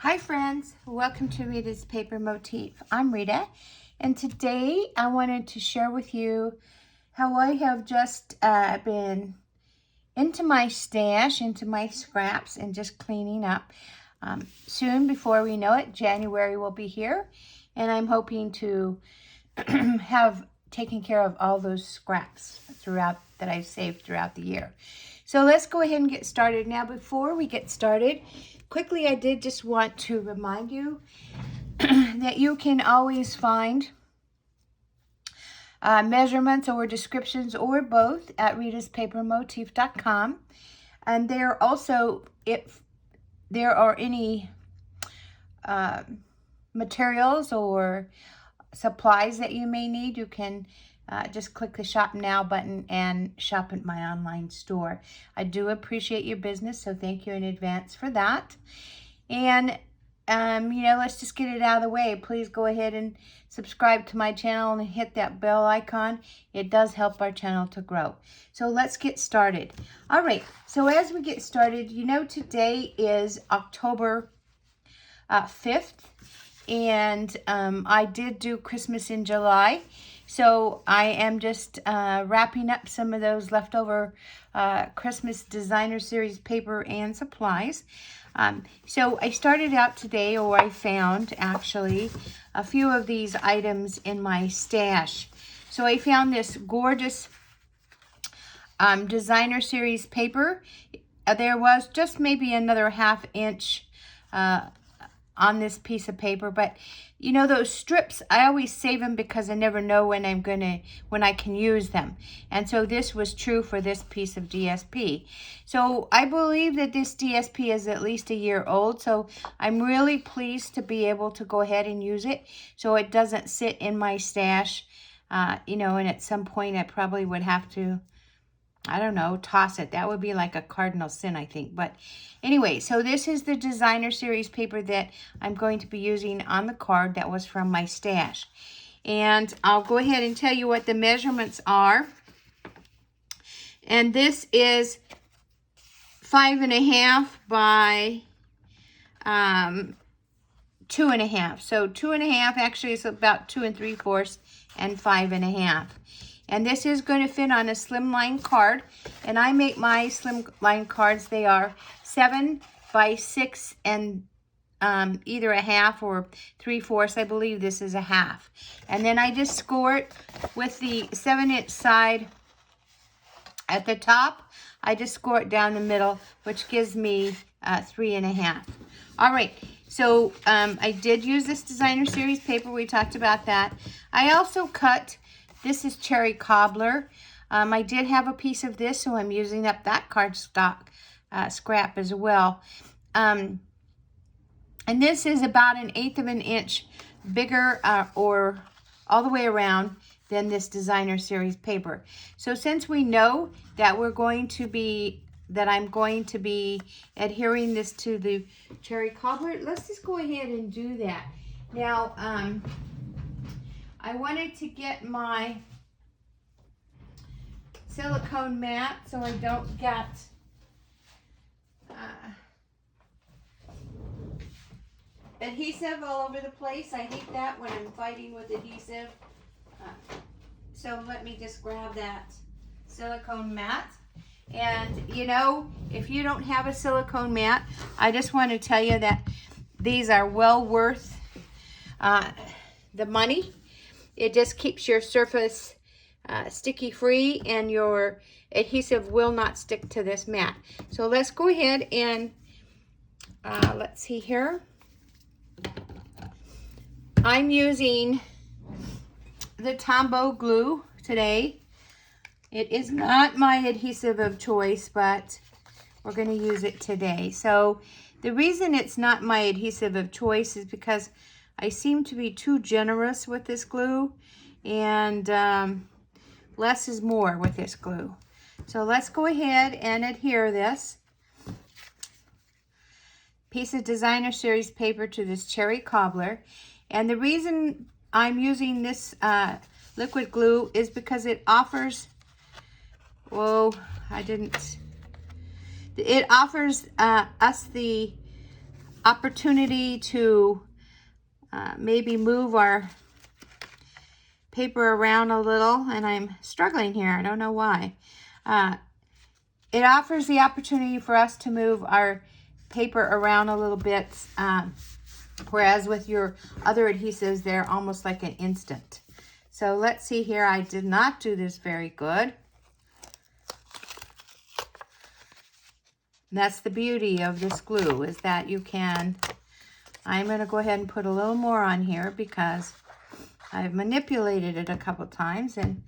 Hi friends, welcome to Rita's Paper Motif. I'm Rita, and today I wanted to share with you how I have just been into my stash, into my scraps, and just cleaning up. Soon, before we know it, January will be here, and I'm hoping to have taken care of all those scraps that I've saved throughout the year. So let's go ahead and get started. Now, before we get started, quickly, I did just want to remind you that you can always find measurements or descriptions or both at ritaspapermotif.com. And there also, if there are any materials or supplies that you may need, you can just click the Shop Now button and shop at my online store. I do appreciate your business, so thank you in advance for that. And, let's just get it out of the way. Please go ahead and subscribe to my channel and hit that bell icon. It does help our channel to grow. So let's get started. All right, so as we get started, today is October 5th, and I did do Christmas in July. So I am just wrapping up some of those leftover Christmas Designer Series paper and supplies. So I started out today, or I found actually, a few of these items in my stash. So I found this gorgeous Designer Series paper. There was just maybe another 1/2 inch on this piece of paper, but those strips, I always save them because I never know when I can use them. And so this was true for this piece of DSP. So I believe that this DSP is at least a year old, so I'm really pleased to be able to go ahead and use it so it doesn't sit in my stash, and at some point I probably would have to, I don't know, toss it. That would be like a cardinal sin, I think. But anyway, so this is the Designer Series paper that I'm going to be using on the card that was from my stash. And I'll go ahead and tell you what the measurements are. And this is 5.5 by 2.5. So 2.5 actually is about 2 3/4 and 5.5. And this is going to fit on a slimline card. And I make my slimline cards. They are 7 by 6 and either a 1/2 or 3/4. I believe this is a 1/2. And then I just score it with the 7-inch side at the top. I just score it down the middle, which gives me 3.5. All right. So I did use this Designer Series paper. We talked about that. I also cut. This is cherry cobbler. I did have a piece of this, so I'm using up that cardstock scrap as well. And this is about 1/8 of an inch bigger or all the way around than this Designer Series paper. So since we know that I'm going to be adhering this to the cherry cobbler, let's just go ahead and do that. Now, I wanted to get my silicone mat so I don't get adhesive all over the place. I hate that when I'm fighting with adhesive. So let me just grab that silicone mat. And if you don't have a silicone mat, I just want to tell you that these are well worth the money. It just keeps your surface sticky free, and your adhesive will not stick to this mat. So let's go ahead and let's see here. I'm using the Tombow glue today. It is not my adhesive of choice, but we're going to use it today. So the reason it's not my adhesive of choice is because I seem to be too generous with this glue, and less is more with this glue. So let's go ahead and adhere this piece of Designer Series paper to this cherry cobbler. And the reason I'm using this liquid glue is because it offers, it offers us the opportunity to maybe move our paper around a little, and I'm struggling here. I don't know why. It offers the opportunity for us to move our paper around a little bit, whereas with your other adhesives, they're almost like an instant. So let's see here. I did not do this very good. That's the beauty of this glue, is that you can, I'm going to go ahead and put a little more on here because I've manipulated it a couple times, and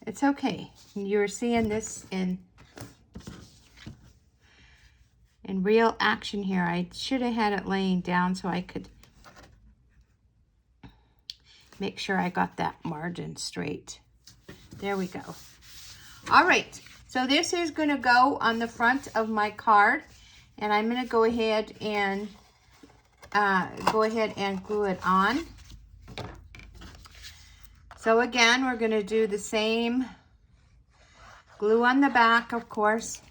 it's okay. You're seeing this in real action here. I should have had it laying down so I could make sure I got that margin straight. There we go. All right, so this is going to go on the front of my card, and I'm going to go ahead and glue it on. So again, we're going to do the same glue on the back, of course.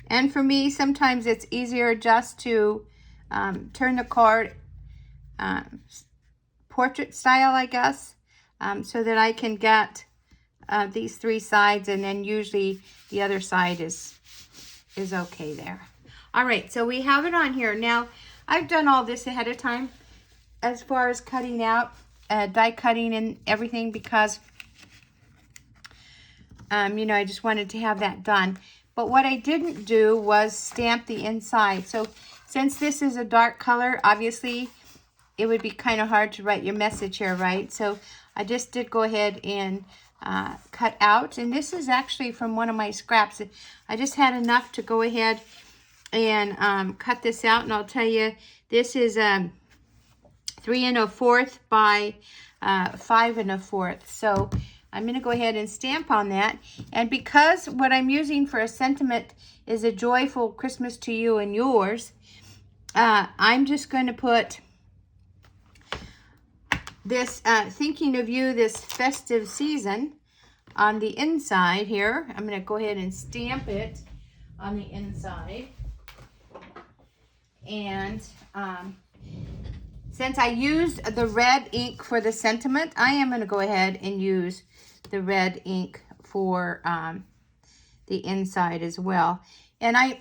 And for me, sometimes it's easier just to turn the card portrait style, I guess, so that I can get these three sides, and then usually the other side is okay there. All right, so we have it on here. Now, I've done all this ahead of time as far as cutting out, die cutting and everything, because, you know, I just wanted to have that done. But what I didn't do was stamp the inside. So since this is a dark color, obviously, it would be kind of hard to write your message here, right? So I just did go ahead and cut out. And this is actually from one of my scraps. I just had enough to go ahead and cut this out. And I'll tell you, this is 3 1/4 by 5 1/4. So I'm going to go ahead and stamp on that. And because what I'm using for a sentiment is a joyful Christmas to you and yours, I'm just going to put this thinking of you this festive season on the inside here. I'm going to go ahead and stamp it on the inside. And since I used the red ink for the sentiment, I am going to go ahead and use the red ink for the inside as well. And I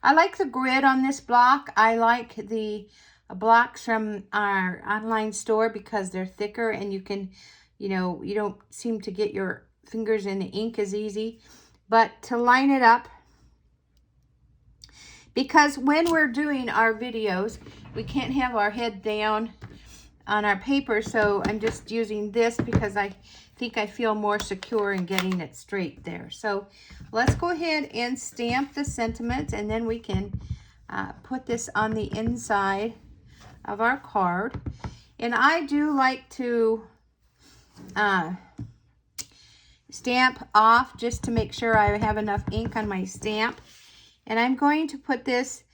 I like the grid on this block. I like the blocks from our online store because they're thicker, and you can, you know, you don't seem to get your fingers in the ink as easy. But to line it up, because when we're doing our videos, we can't have our head down on our paper, so I'm just using this because I think I feel more secure in getting it straight there. So let's go ahead and stamp the sentiment, and then we can put this on the inside of our card. And I do like to stamp off just to make sure I have enough ink on my stamp. And I'm going to put this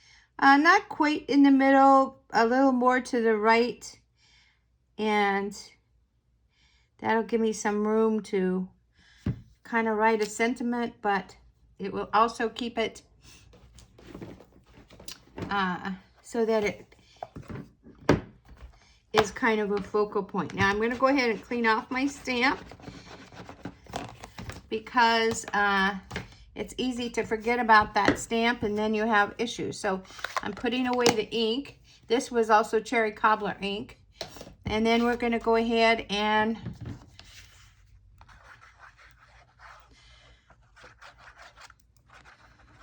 not quite in the middle, a little more to the right, and that'll give me some room to kind of write a sentiment, but it will also keep it so that it is kind of a focal point. Now I'm going to go ahead and clean off my stamp because it's easy to forget about that stamp and then you have issues. So I'm putting away the ink. This was also cherry cobbler ink. And then we're going to go ahead and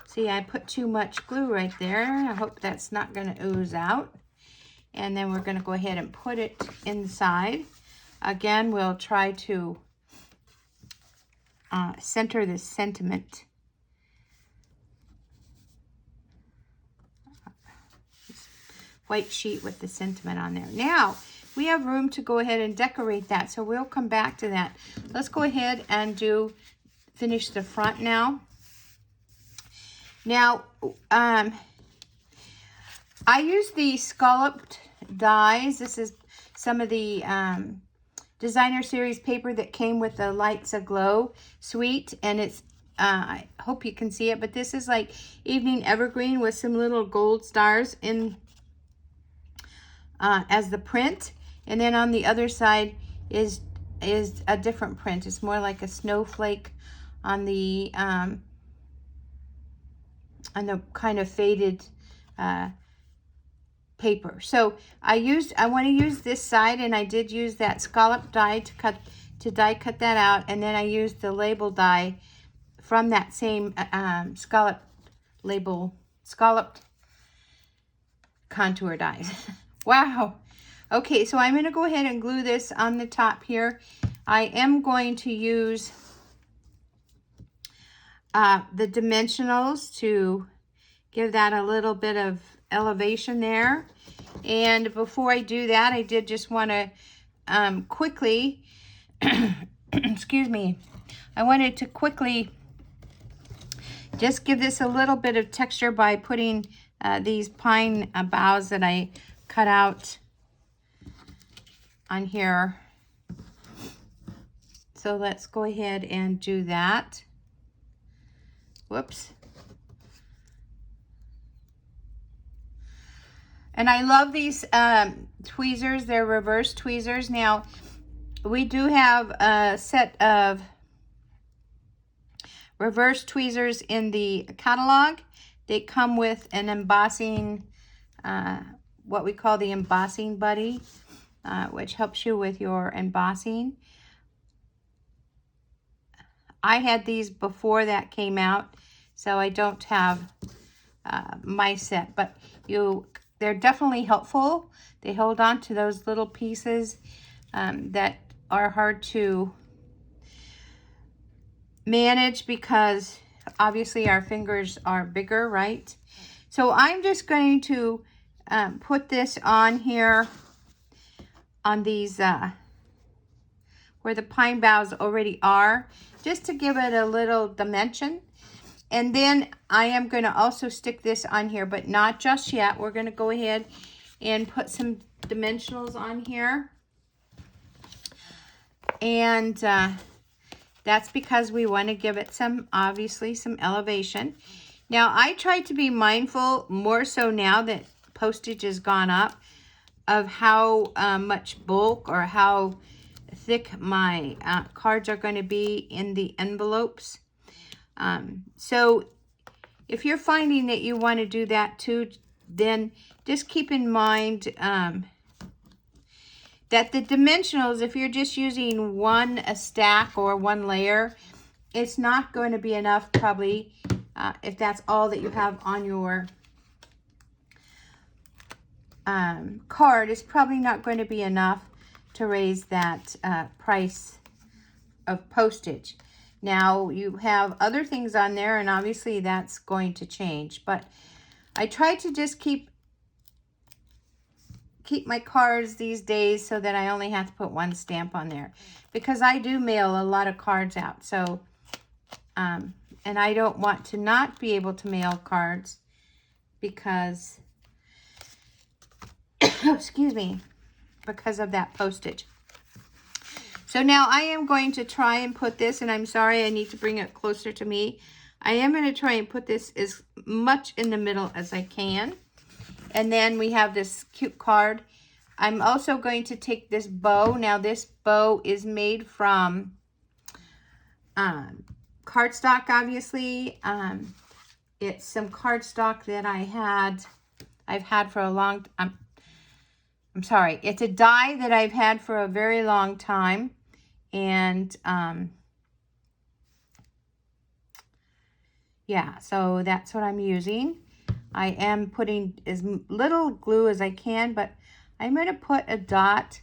see, I put too much glue right there. I hope that's not going to ooze out. And then we're going to go ahead and put it inside. Again, we'll try to center this sentiment. White sheet with the sentiment on there. Now, we have room to go ahead and decorate that, so we'll come back to that. Let's go ahead and finish the front now. Now, I use the scalloped dies. This is some of the designer series paper that came with the Lights Aglow suite, and it's I hope you can see it, but this is like evening evergreen with some little gold stars in as the print, and then on the other side is a different print. It's more like a snowflake on the kind of faded paper. So I want to use this side, and I did use that scallop die to die cut that out, and then I used the label die from that same scalloped contour dies. Wow. Okay, so I'm going to go ahead and glue this on the top here. I am going to use the dimensionals to give that a little bit of elevation there. And before I do that, I did just want to quickly, excuse me, I wanted to quickly just give this a little bit of texture by putting these pine boughs that I cut out on here. So let's go ahead and do that. Whoops. And I love these tweezers. They're reverse tweezers. Now, we do have a set of reverse tweezers in the catalog. They come with an embossing, what we call the embossing buddy, which helps you with your embossing. I had these before that came out, so I don't have my set, but they're definitely helpful. They hold on to those little pieces that are hard to manage because obviously our fingers are bigger, right? So I'm just going to put this on here on these where the pine boughs already are, just to give it a little dimension. And then I am going to also stick this on here, but not just yet. We're going to go ahead and put some dimensionals on here. And that's because we want to give it obviously some elevation. Now, I try to be mindful, more so now that postage has gone up, of how much bulk or how thick my cards are going to be in the envelopes. So if you're finding that you want to do that too, then just keep in mind that the dimensionals, if you're just using a stack or one layer, it's not going to be enough probably if that's all that you have on your card. It's probably not going to be enough to raise that price of postage. Now you have other things on there, and obviously that's going to change, but I try to just keep my cards these days so that I only have to put one stamp on there, because I do mail a lot of cards out. So and I don't want to not be able to mail cards because excuse me, because of that postage. So now I am going to try and put this, and I'm sorry, I need to bring it closer to me. I am going to try and put this as much in the middle as I can. And then we have this cute card. I'm also going to take this bow. Now this bow is made from cardstock, obviously. It's some cardstock that I've had for a long time. I'm sorry, it's a die that I've had for a very long time. And yeah, so that's what I'm using. I am putting as little glue as I can, but I'm going to put a dot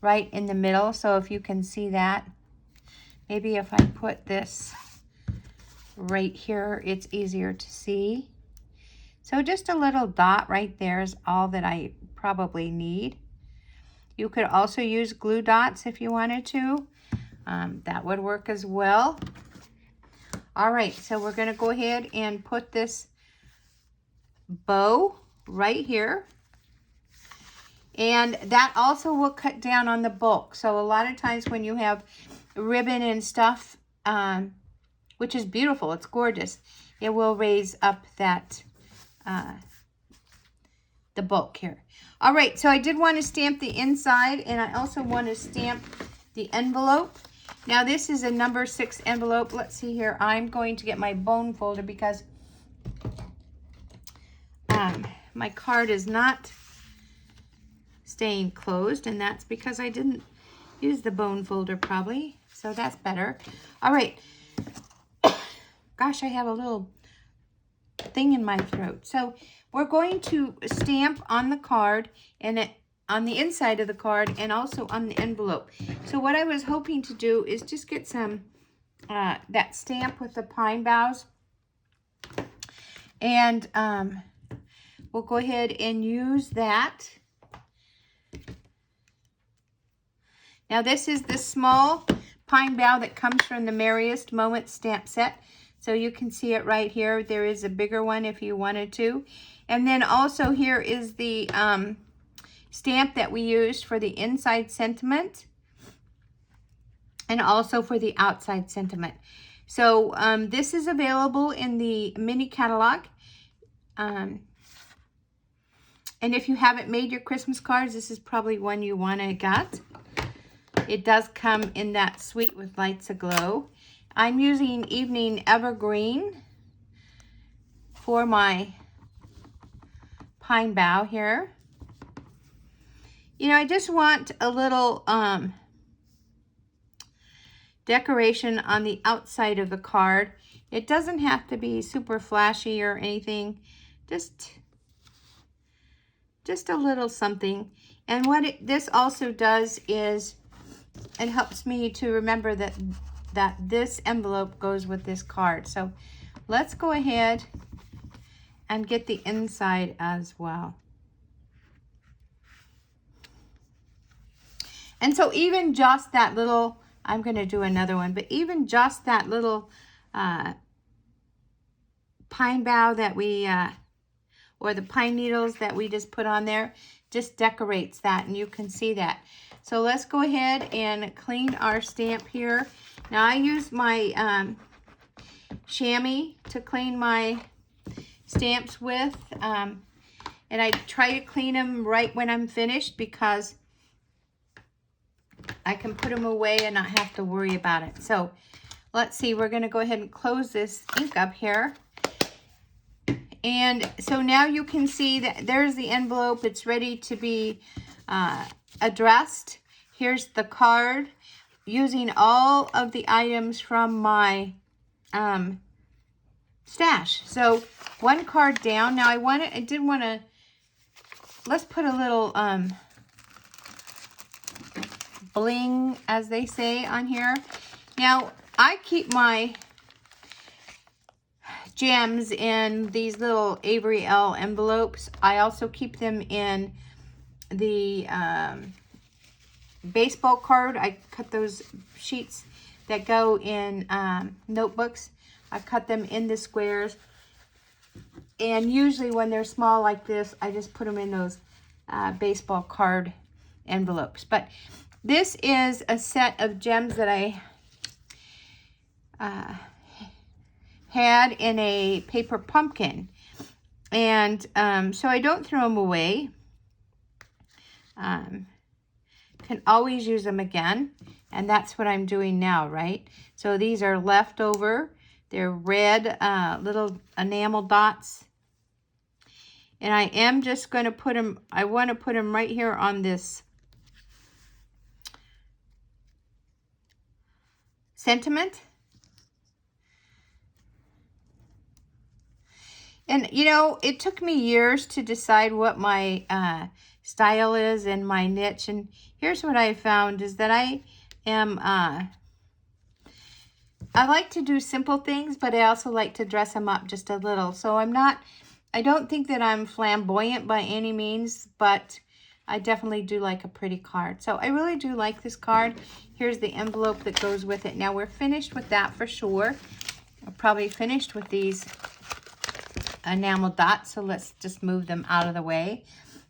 right in the middle. So if you can see that, maybe if I put this right here, it's easier to see. So just a little dot right there is all that I probably need. You could also use glue dots if you wanted to. That would work as well. All right, so we're going to go ahead and put this bow right here. And that also will cut down on the bulk. So a lot of times when you have ribbon and stuff, which is beautiful, it's gorgeous, it will raise up that the bulk here. All right, so I did want to stamp the inside, and I also want to stamp the envelope. Now this is a number 6 envelope. Let's see here. I'm going to get my bone folder because my card is not staying closed, and that's because I didn't use the bone folder probably, so that's better. All right. Gosh, I have a little thing in my throat. So we're going to stamp on the card and on the inside of the card and also on the envelope. So what I was hoping to do is just get some that stamp with the pine boughs, and we'll go ahead and use that. Now this is the small pine bough that comes from the Merriest Moments stamp set. So you can see it right here. There is a bigger one if you wanted to. And then also here is the stamp that we used for the inside sentiment and also for the outside sentiment. So this is available in the mini catalog. And if you haven't made your Christmas cards, this is probably one you want to get. It does come in that Sweet with Lights Aglow. I'm using Evening Evergreen for my pine bough here. You know, I just want a little decoration on the outside of the card. It doesn't have to be super flashy or anything. Just a little something. And what this also does is it helps me to remember that this envelope goes with this card. So let's go ahead and get the inside as well. And so even just that little, I'm going to do another one, but even just that little pine bough that we, or the pine needles that we just put on there, just decorates that, and you can see that. So let's go ahead and clean our stamp here. Now I use my chamois to clean my stamps with, and I try to clean them right when I'm finished because I can put them away and not have to worry about it. So let's see, we're going to go ahead and close this ink up here. And so now you can see that there's the envelope. It's ready to be addressed. Here's the card using all of the items from my stash. So one card down. Now I did want to, let's put a little bling, as they say, on here. Now I keep my gems in these little Avery L envelopes. I also keep them in the baseball card. I cut those sheets that go in notebooks. I cut them in the squares. And usually when they're small like this, I just put them in those baseball card envelopes. But this is a set of gems that I had in a paper pumpkin. And so I don't throw them away. Can always use them again. And that's what I'm doing now, right? So these are leftover. They're red little enamel dots. And I am just going to put them, I want to put them right here on this sentiment. And, you know, it took me years to decide what my style is and my niche. And here's what I found is that I am, I like to do simple things, but I also like to dress them up just a little. So I don't think that I'm flamboyant by any means, but I definitely do like a pretty card. So I really do like this card. Here's the envelope that goes with it. Now we're finished with that for sure. We're probably finished with these enamel dots, so let's just move them out of the way.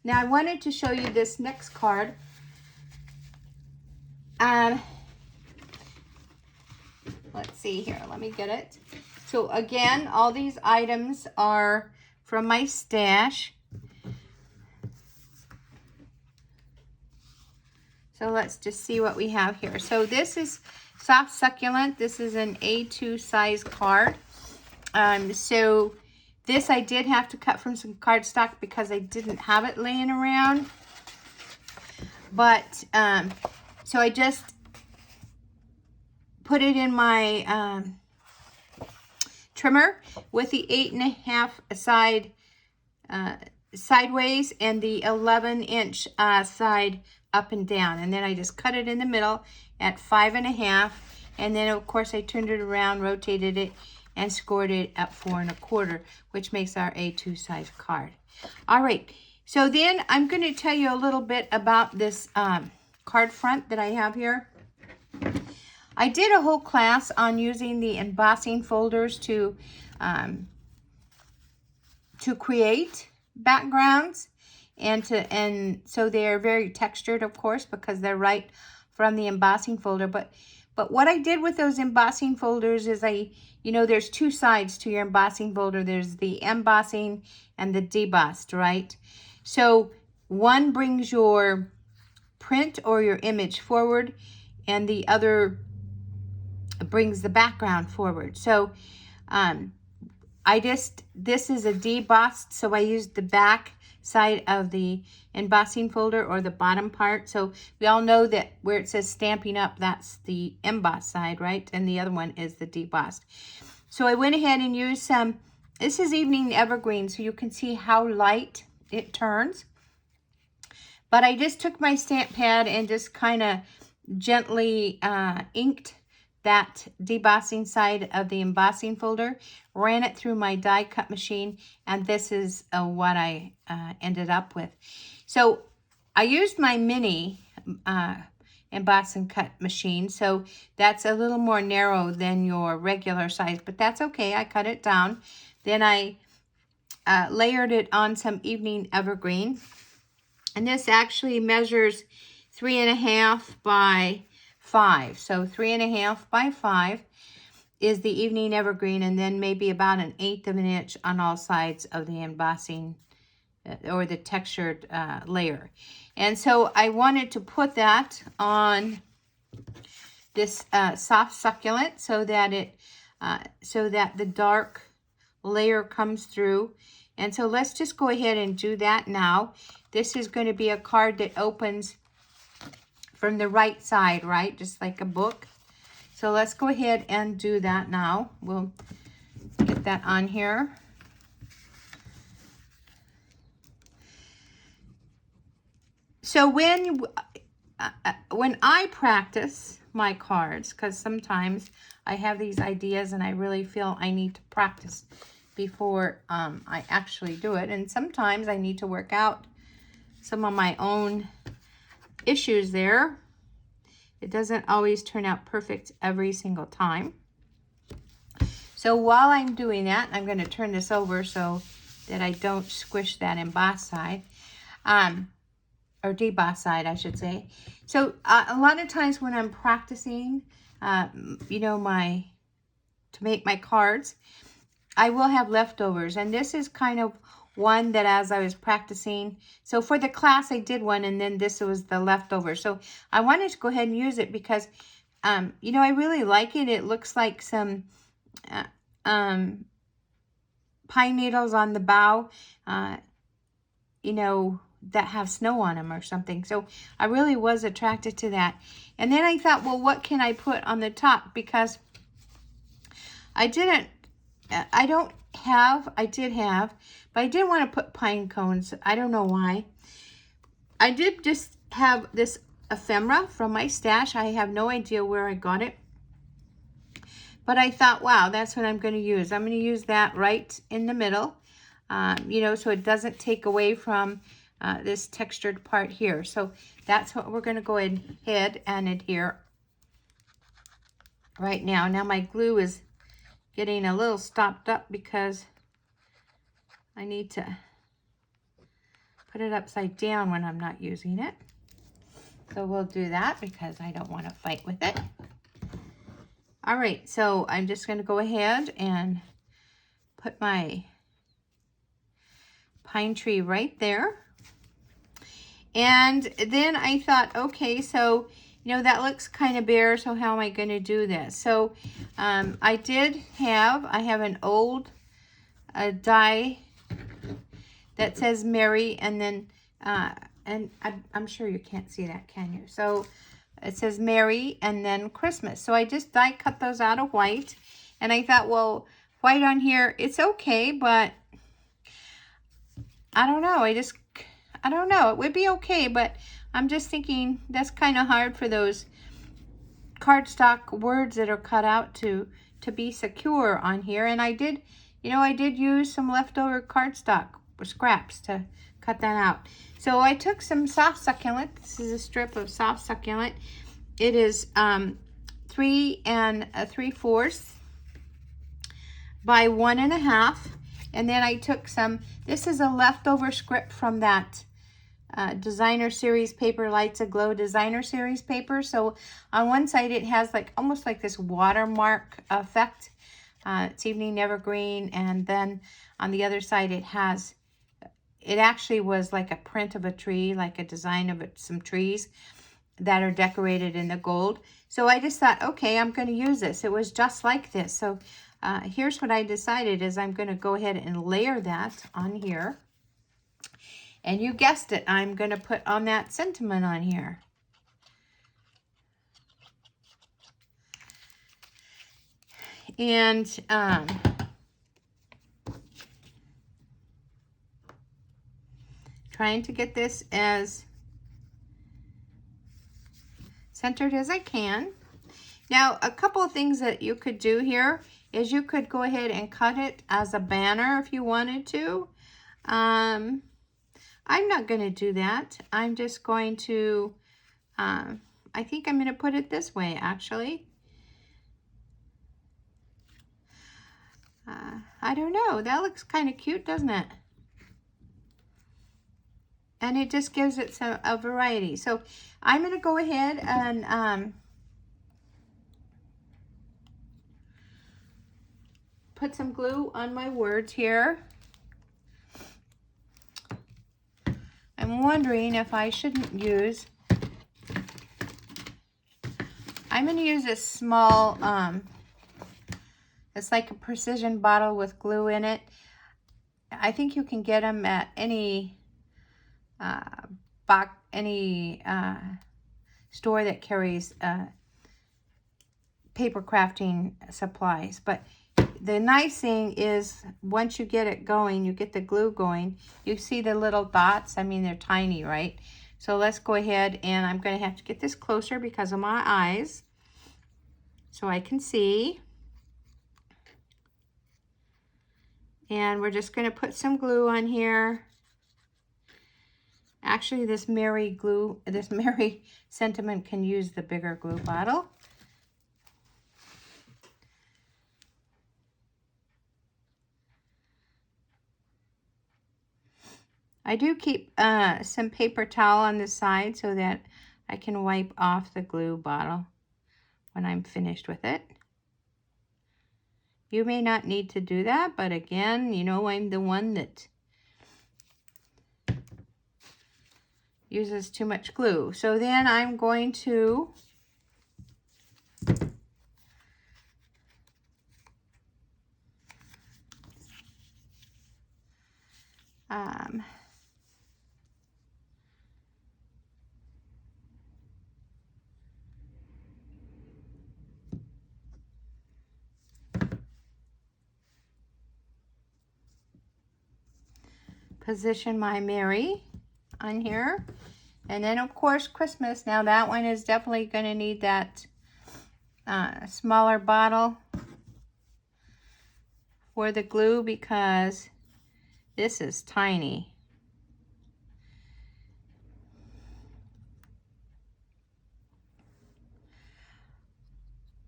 Now I wanted to show you this next card. Let's see here. Let me get it. So again, all these items are from my stash. So let's just see what we have here. So this is soft succulent. This is an A2 size card. So this I did have to cut from some cardstock because I didn't have it laying around. But so I just put it in my trimmer with the 8.5 side sideways and the 11-inch side up and down, and then I just cut it in the middle at 5.5, and then of course I turned it around, rotated it, and scored it at 4.25, which makes our A2 size card. All right, so then I'm going to tell you a little bit about this card front that I have here. I did a whole class on using the embossing folders to create backgrounds, and so they're very textured, of course, because they're right from the embossing folder. But what I did with those embossing folders is there's two sides to your embossing folder. There's the embossing and the debossed, right? So one brings your print or your image forward, and the other brings the background forward. So this is a debossed, so I used the back side of the embossing folder, or the bottom part. So we all know that where it says Stampin' Up, that's the embossed side, right? And the other one is the debossed. So I went ahead and used some, this is Evening Evergreen, so you can see how light it turns. But I just took my stamp pad and just kind of gently inked that debossing side of the embossing folder, ran it through my die cut machine, and this is what I ended up with. So I used my mini emboss and cut machine, so that's a little more narrow than your regular size, but that's okay. I cut it down. Then I layered it on some Evening Evergreen, and this actually measures 3.5 by 5. So 3.5 by 5 is the Evening Evergreen, and then maybe about 1/8 of an inch on all sides of the embossing or the textured layer. And so I wanted to put that on this soft succulent so that the dark layer comes through. And so let's just go ahead and do that now. This is going to be a card that opens from the right side, right? Just like a book. So let's go ahead and do that now. We'll get that on here. So when I practice my cards, because sometimes I have these ideas and I really feel I need to practice before I actually do it. And sometimes I need to work out some of my own issues there. It doesn't always turn out perfect every single time. So while I'm doing that, I'm going to turn this over so that I don't squish that emboss side, or deboss side, I should say. So a lot of times when I'm practicing, to make my cards, I will have leftovers, and this is kind of one that as I was practicing, so for the class I did one, and then this was the leftover. So I wanted to go ahead and use it because, I really like it. It looks like some pine needles on the bow, that have snow on them or something. So I really was attracted to that. And then I thought, well, what can I put on the top? Because I did have, but I didn't want to put pine cones. I don't know why. I did just have this ephemera from my stash. I have no idea where I got it. But I thought, wow, that's what I'm going to use. I'm going to use that right in the middle, so it doesn't take away from this textured part here. So that's what we're going to go ahead and adhere right now. Now my glue is getting a little stopped up because I need to put it upside down when I'm not using it. So we'll do that because I don't want to fight with it. All right, so I'm just going to go ahead and put my pine tree right there. And then I thought, okay, so, you know, that looks kind of bare, so how am I going to do this? So I have an old die that says Merry, and then, and I'm sure you can't see that, can you? So it says Merry and then Christmas. So I just die cut those out of white, and I thought, well, white on here, it's okay, but I don't know. I don't know. It would be okay, but I'm just thinking that's kind of hard for those cardstock words that are cut out to be secure on here. And I did use some leftover cardstock scraps to cut that out. So I took some soft succulent. This is a strip of soft succulent. It is 3 3/4 by 1 1/2. And then I took some, this is a leftover script from that designer series paper, Lights Aglow designer series paper. So on one side it has like almost like this watermark effect. It's evening evergreen, and then on the other side it actually was like a print of a tree, like a design of some trees that are decorated in the gold. So I just thought, okay, I'm going to use this. It was just like this. So here's what I decided is I'm going to go ahead and layer that on here. And you guessed it, I'm going to put on that sentiment on here. And trying to get this as centered as I can. Now, a couple of things that you could do here is you could go ahead and cut it as a banner if you wanted to. I'm not going to do that. I'm just going to, I think I'm going to put it this way, actually. I don't know. That looks kind of cute, doesn't it? And it just gives it a variety. So I'm going to go ahead and put some glue on my words here. I'm wondering if I shouldn't use, I'm going to use a small, it's like a precision bottle with glue in it. I think you can get them at any store that carries paper crafting supplies. But the nice thing is once you get it going, you get the glue going, you see the little dots. I mean, they're tiny, right? So let's go ahead, and I'm going to have to get this closer because of my eyes so I can see. And we're just going to put some glue on here. Actually, this Merry sentiment can use the bigger glue bottle. I do keep some paper towel on the side so that I can wipe off the glue bottle when I'm finished with it. You may not need to do that, but again, you know, I'm the one that uses too much glue. So then I'm going to position my Merry on here. And then, of course, Christmas. Now, that one is definitely going to need that smaller bottle for the glue because this is tiny.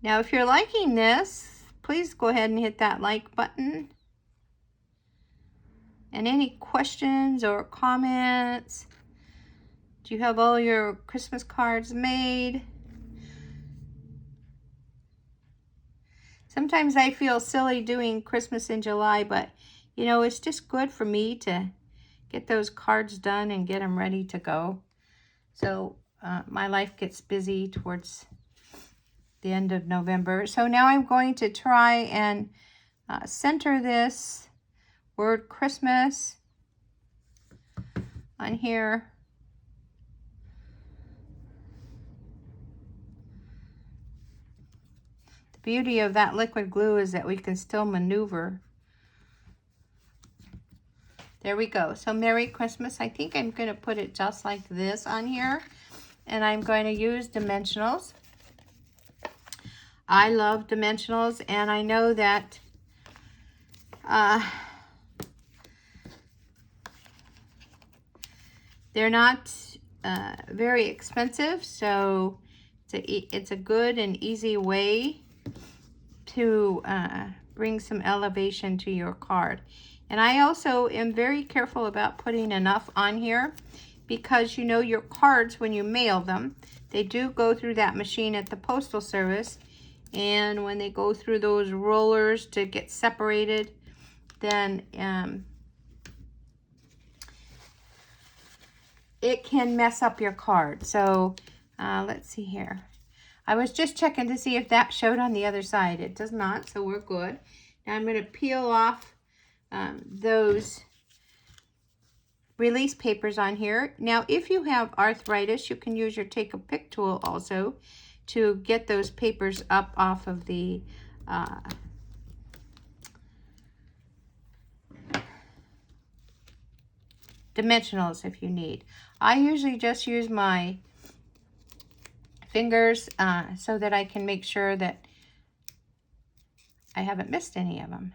Now, if you're liking this, please go ahead and hit that like button And any questions or comments? Do you have all your Christmas cards made? Sometimes I feel silly doing Christmas in July, but you know, it's just good for me to get those cards done and get them ready to go. So my life gets busy towards the end of November. So now I'm going to try and center this word Christmas on here. The beauty of that liquid glue is that we can still maneuver. There we go. So Merry Christmas. I think I'm going to put it just like this on here. And I'm going to use dimensionals. I love dimensionals, and I know that they're not very expensive, so it's a good and easy way to bring some elevation to your card. And I also am very careful about putting enough on here, because you know your cards, when you mail them, they do go through that machine at the Postal Service, and when they go through those rollers to get separated, then it can mess up your card. So let's see here. I was just checking to see if that showed on the other side. It does not, so we're good. Now I'm going to peel off those release papers on here. Now, if you have arthritis, you can use your take a pick tool also to get those papers up off of the dimensionals if you need. I usually just use my fingers so that I can make sure that I haven't missed any of them.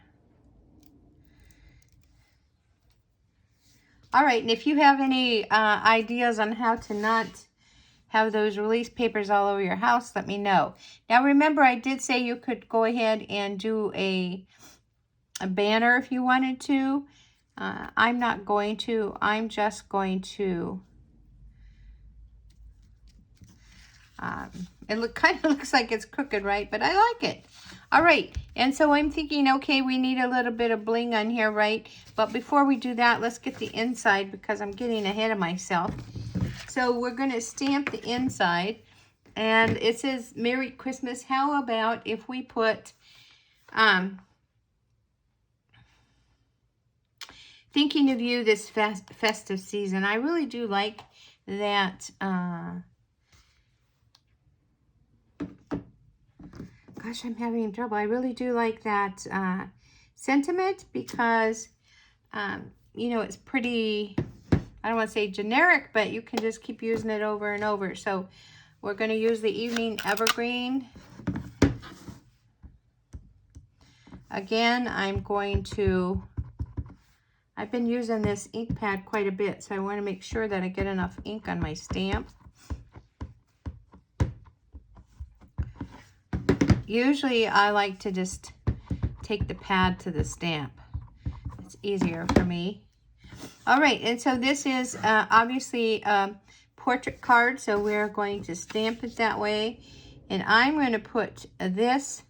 All right, and if you have any ideas on how to not have those release papers all over your house, let me know. Now remember, I did say you could go ahead and do a banner if you wanted to. I'm not going to. I'm just going to. It kind of looks like it's crooked, right? But I like it. All right, and so I'm thinking, okay, we need a little bit of bling on here, right? But before we do that, let's get the inside, because I'm getting ahead of myself. So we're going to stamp the inside, and it says Merry Christmas. How about if we put thinking of you this festive season? I really do like that. Gosh, I'm having trouble. I really do like that sentiment, because, you know, it's pretty, I don't want to say generic, but you can just keep using it over and over. So we're going to use the Evening Evergreen. Again, I'm going to, I've been using this ink pad quite a bit, so I want to make sure that I get enough ink on my stamp. Usually I like to just take the pad to the stamp. It's easier for me. All right, and so this is obviously a portrait card, so we're going to stamp it that way. And I'm going to put this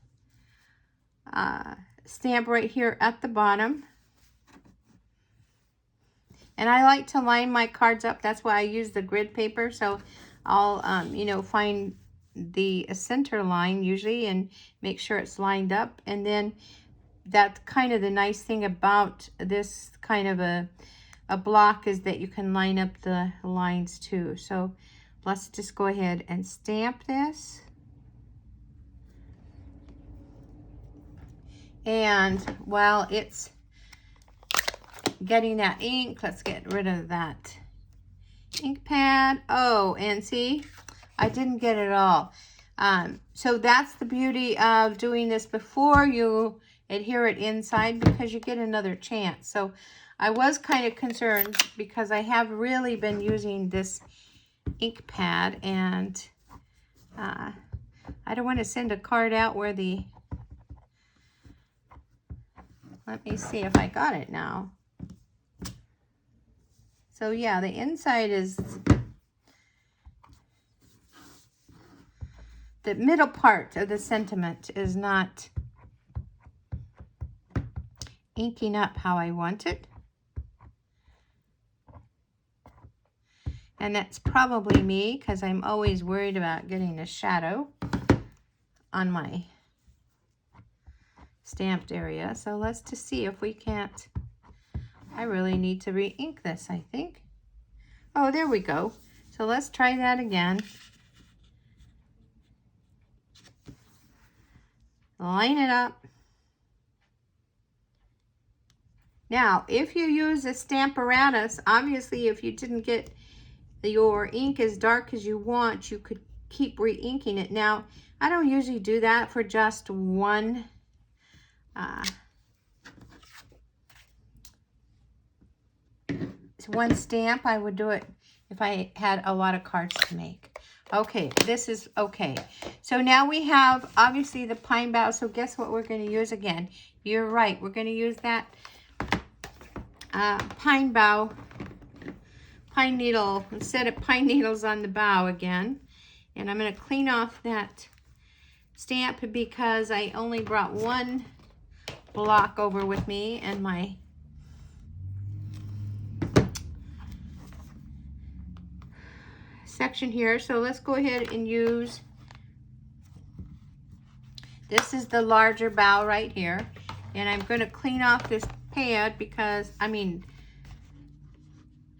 stamp right here at the bottom. And I like to line my cards up. That's why I use the grid paper. So I'll, you know, find the center line usually and make sure it's lined up. And then that's kind of the nice thing about this kind of a block, is that you can line up the lines too. So let's just go ahead and stamp this. And while it's getting that ink, let's get rid of that ink pad. Oh, and see, I didn't get it all. So that's the beauty of doing this before you adhere it inside, because you get another chance. So I was kind of concerned, because I have really been using this ink pad, and I don't want to send a card out where the, let me see if I got it now. So yeah, the inside is, the middle part of the sentiment is not inking up how I want it. And that's probably me, because I'm always worried about getting a shadow on my stamped area. So let's just see if we can't, I really need to re-ink this, I think. Oh, there we go. So let's try that again. Line it up. Now, if you use a Stamparatus, obviously if you didn't get your ink as dark as you want, you could keep re-inking it. Now, I don't usually do that for just one stamp. I would do it if I had a lot of cards to make. Okay, this is okay. So now we have obviously the pine bough. So guess what we're going to use again? You're right. We're going to use that pine bough, pine needle, instead of pine needles on the bough again. And I'm going to clean off that stamp because I only brought one block over with me and my section here. So let's go ahead and use, this is the larger bough right here. And I'm going to clean off this pad because,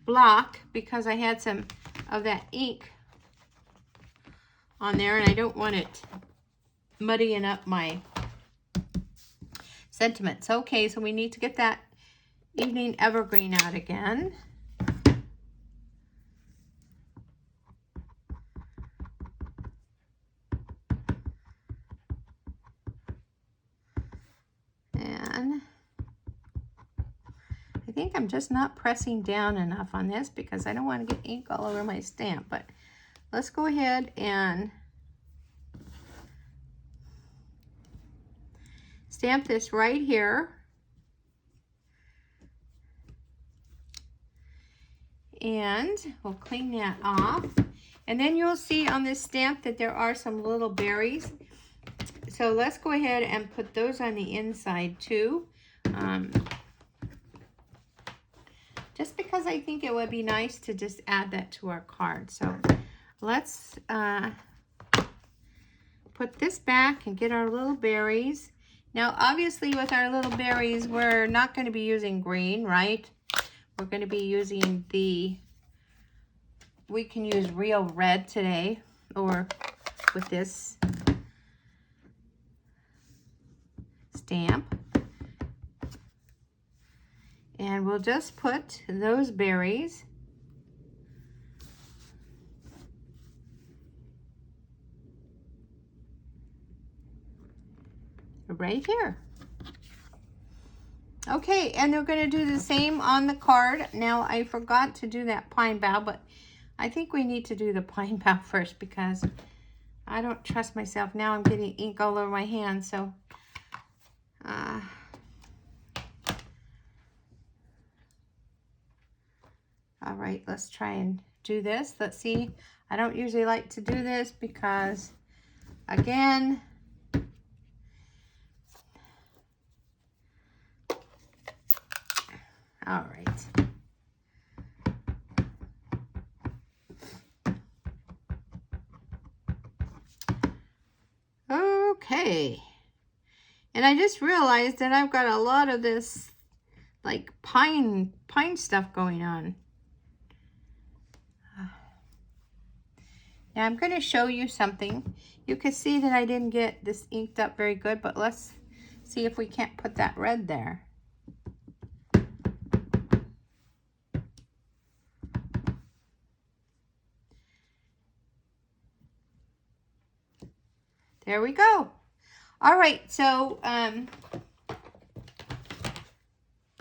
block, because I had some of that ink on there and I don't want it muddying up my sentiments. Okay, so we need to get that evening evergreen out again. And I think I'm just not pressing down enough on this because I don't want to get ink all over my stamp, but let's go ahead and stamp this right here. And we'll clean that off. And then you'll see on this stamp that there are some little berries. So let's go ahead and put those on the inside too. Just because I think it would be nice to just add that to our card. So let's put this back and get our little berries. Now, obviously with our little berries, we're not going to be using green, right? We're going to be using we can use real red today, or with this stamp. And we'll just put those berries right here. Okay, and they're going to do the same on the card. Now, I forgot to do that pine bough, but I think we need to do the pine bough first because I don't trust myself. Now I'm getting ink all over my hands, so all right, let's try and do this. Let's see. I don't usually like to do this because, again, all right. Okay. And I just realized that I've got a lot of this like pine stuff going on. Now I'm going to show you something. You can see that I didn't get this inked up very good, but let's see if we can't put that red there. There we go. All right, so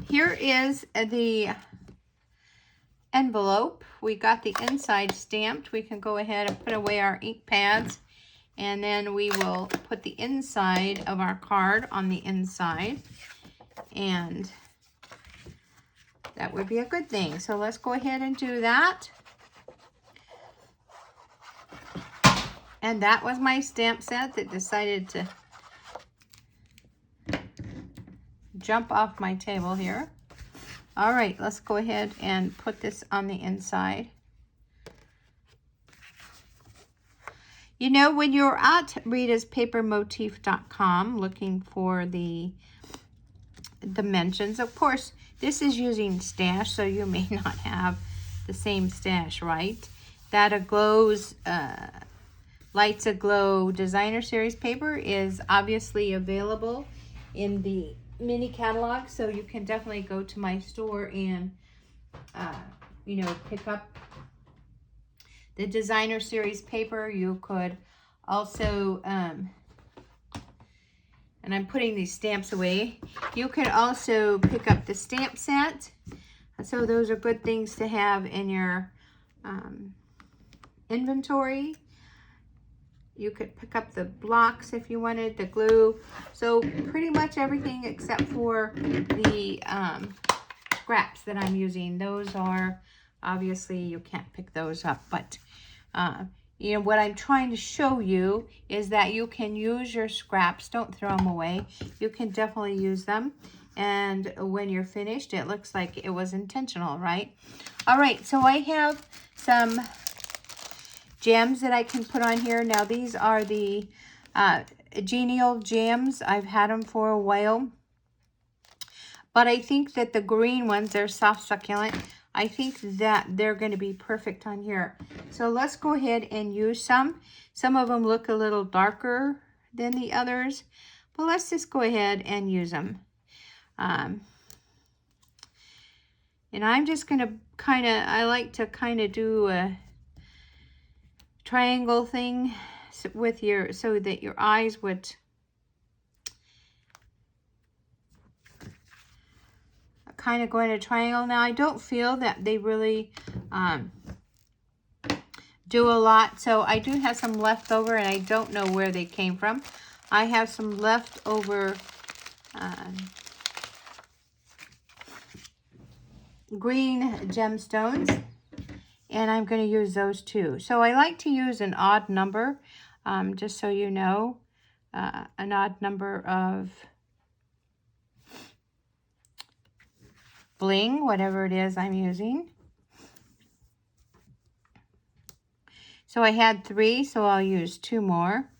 here is the envelope. We got the inside stamped. We can go ahead and put away our ink pads, and then we will put the inside of our card on the inside. And that would be a good thing. So let's go ahead and do that. And that was my stamp set that decided to jump off my table here. All right, let's go ahead and put this on the inside. You know, when you're at ritaspapermotif.com looking for the dimensions, of course, this is using stash, so you may not have the same stash, right? That Aglow's Lights Aglow Designer Series paper is obviously available in the mini catalog, so you can definitely go to my store and, you know, pick up the Designer Series paper. You could also, and I'm putting these stamps away, you could also pick up the stamp set. So those are good things to have in your inventory. You could pick up the blocks if you wanted, the glue. So pretty much everything except for the scraps that I'm using. Those are, obviously you can't pick those up, but you know, what I'm trying to show you is that you can use your scraps. Don't throw them away. You can definitely use them. And when you're finished, it looks like it was intentional, right? All right, so I have some gems that I can put on here. Now these are the genial gems. I've had them for a while, but I think that the green ones, they're soft succulent. I think that they're going to be perfect on here. So let's go ahead and use some. Some of them look a little darker than the others, but let's just go ahead and use them. And I'm just going to I like to kind of do a triangle thing with so that your eyes would kind of go in a triangle. Now I don't feel that they really do a lot, so I do have some left over, and I don't know where they came from. I have some leftover green gemstones, and I'm going to use those too. So I like to use an odd number, just so you know, an odd number of bling, whatever it is I'm using. So I had 3, so I'll use 2 more.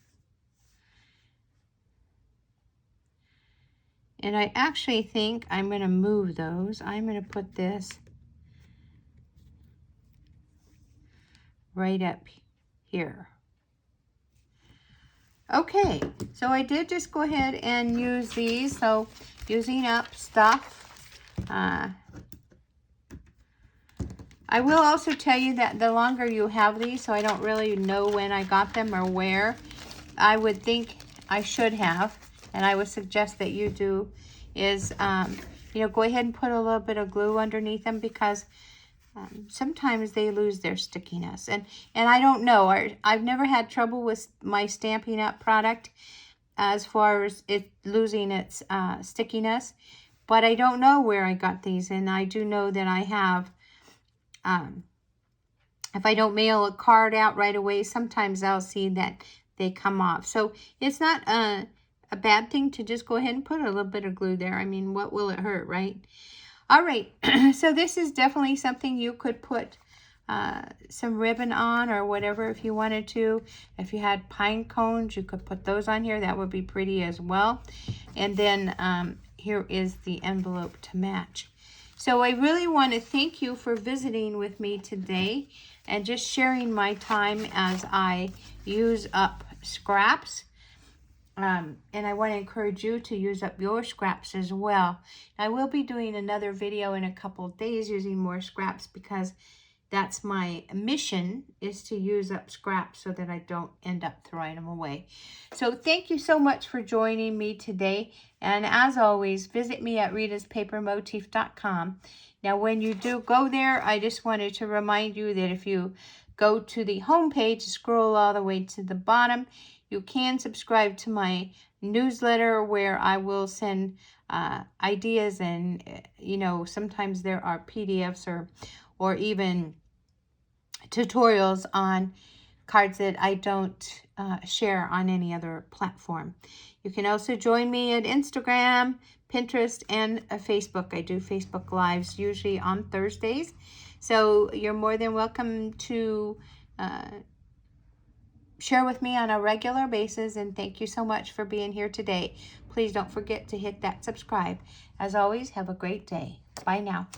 And I actually think I'm going to move those. I'm going to put this right up here. Okay, so I did just go ahead and use these. So using up stuff. I will also tell you that the longer you have these, so I don't really know when I got them or where, I would think I should have, and I would suggest that you do, is, you know, go ahead and put a little bit of glue underneath them, because sometimes they lose their stickiness. And I don't know, I've never had trouble with my Stampin' Up! Product as far as it losing its stickiness, but I don't know where I got these, and I do know that I have, if I don't mail a card out right away, sometimes I'll see that they come off. So it's not a bad thing to just go ahead and put a little bit of glue there. I mean, what will it hurt, right? All right, so this is definitely something you could put some ribbon on or whatever if you wanted to. If you had pine cones, you could put those on here. That would be pretty as well. And then here is the envelope to match. So I really want to thank you for visiting with me today and just sharing my time as I use up scraps. And I want to encourage you to use up your scraps as well. I will be doing another video in a couple of days using more scraps, because that's my mission, is to use up scraps so that I don't end up throwing them away. So thank you so much for joining me today. And as always, visit me at ritaspapermotif.com. Now, when you do go there, I just wanted to remind you that if you go to the home page, scroll all the way to the bottom, you can subscribe to my newsletter where I will send ideas, and sometimes there are PDFs or even tutorials on cards that I don't share on any other platform. You can also join me at Instagram, Pinterest, and Facebook. I do Facebook Lives usually on Thursdays. So you're more than welcome to share with me on a regular basis, and thank you so much for being here today. Please don't forget to hit that subscribe. As always, have a great day. Bye now.